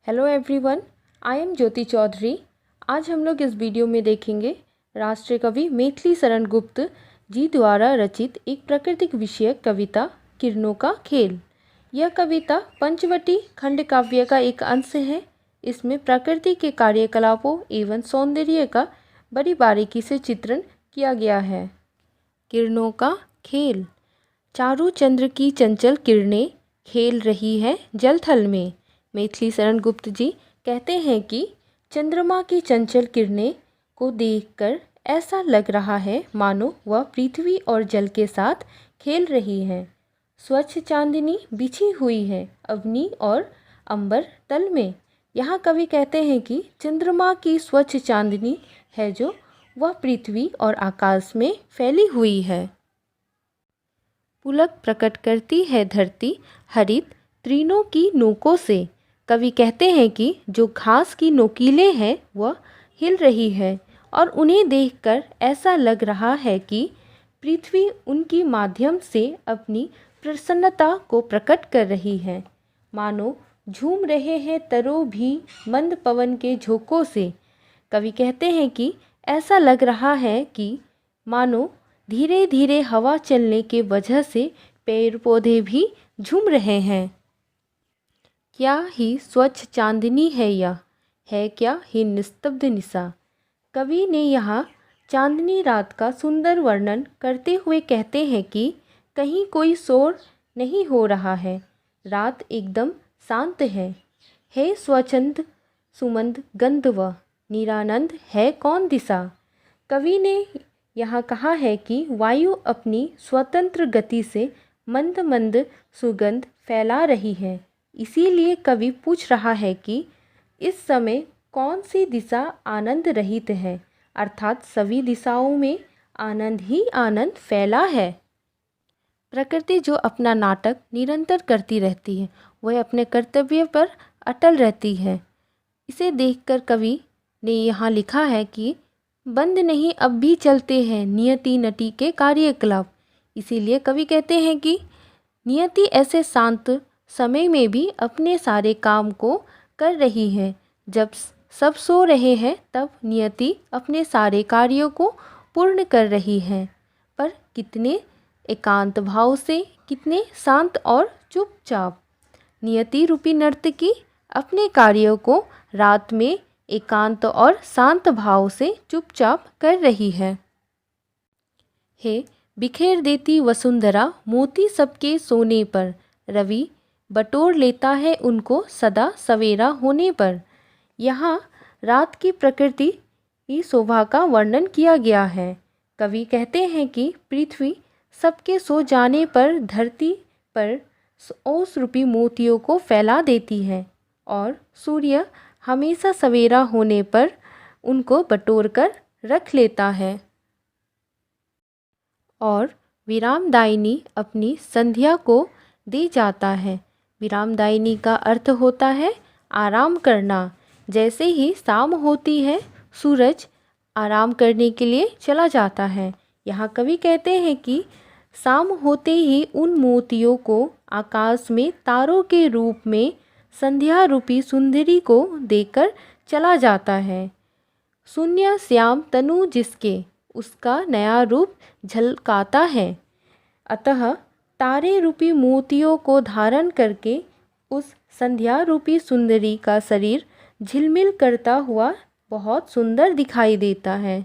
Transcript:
Hello everyone, I am ज्योति चौधरी। आज हम लोग इस वीडियो में देखेंगे राष्ट्रीय कवि मैथिली शरण गुप्त जी द्वारा रचित एक प्राकृतिक विषयक कविता किरणों का खेल। यह कविता पंचवटी खंड काव्य का एक अंश है। इसमें प्रकृति के कार्यकलापों एवं सौंदर्य का बड़ी बारीकी से चित्रण किया गया है। किरणों का खेल। चारों चंद्र की चंचल किरणें खेल रही है जलथल में। मैथिली शरण गुप्त जी कहते हैं कि चंद्रमा की चंचल किरणें को देखकर ऐसा लग रहा है मानो वह पृथ्वी और जल के साथ खेल रही है। स्वच्छ चांदनी बिछी हुई है अवनी और अंबर तल में। यहाँ कवि कहते हैं कि चंद्रमा की स्वच्छ चांदनी है जो वह पृथ्वी और आकाश में फैली हुई है। पुलक प्रकट करती है धरती हरित तृणों की नोकों से। कवि कहते हैं कि जो घास की नोकीले हैं वह हिल रही है और उन्हें देखकर ऐसा लग रहा है कि पृथ्वी उनकी माध्यम से अपनी प्रसन्नता को प्रकट कर रही है। मानो झूम रहे हैं तरो भी मंद पवन के झोंकों से। कवि कहते हैं कि ऐसा लग रहा है कि मानो धीरे धीरे हवा चलने के वजह से पेड़ पौधे भी झूम रहे हैं। क्या ही स्वच्छ चांदनी है, यह है क्या ही निस्तब्ध निशा। कवि ने यहाँ चांदनी रात का सुंदर वर्णन करते हुए कहते हैं कि कहीं कोई शोर नहीं हो रहा है, रात एकदम शांत है। हे स्वच्छंद सुमंद गंध व निरानंद है कौन दिशा। कवि ने यहाँ कहा है कि वायु अपनी स्वतंत्र गति से मंद मंद सुगंध फैला रही है। इसीलिए कवि पूछ रहा है कि इस समय कौन सी दिशा आनंद रहित है, अर्थात सभी दिशाओं में आनंद ही आनंद फैला है। प्रकृति जो अपना नाटक निरंतर करती रहती है, वह अपने कर्तव्य पर अटल रहती है। इसे देखकर कवि ने यहाँ लिखा है कि बंद नहीं अब भी चलते हैं नियति नटी के कार्यकलाप। इसीलिए कवि कहते हैं कि नियति ऐसे शांत समय में भी अपने सारे काम को कर रही है। जब सब सो रहे हैं तब नियति अपने सारे कार्यों को पूर्ण कर रही है, पर कितने एकांत भाव से, कितने शांत और चुपचाप। नियति रूपी नर्तकी अपने कार्यों को रात में एकांत और शांत भाव से चुपचाप कर रही है। हे बिखेर देती वसुंधरा मोती सबके सोने पर, रवि बटोर लेता है उनको सदा सवेरा होने पर। यहाँ रात की प्रकृति की शोभा का वर्णन किया गया है। कवि कहते हैं कि पृथ्वी सबके सो जाने पर धरती पर ओस रूपी मोतियों को फैला देती है और सूर्य हमेशा सवेरा होने पर उनको बटोर कर रख लेता है। और विरामदायिनी अपनी संध्या को दे जाता है। विरामदायिनी का अर्थ होता है आराम करना। जैसे ही शाम होती है सूरज आराम करने के लिए चला जाता है। यहाँ कवि कहते हैं कि शाम होते ही उन मोतियों को आकाश में तारों के रूप में संध्या रूपी सुंदरी को देकर चला जाता है। शून्य श्याम तनु जिसके उसका नया रूप झलकाता है। अतः तारे रूपी मोतियों को धारण करके उस संध्या रूपी सुंदरी का शरीर झिलमिल करता हुआ बहुत सुंदर दिखाई देता है।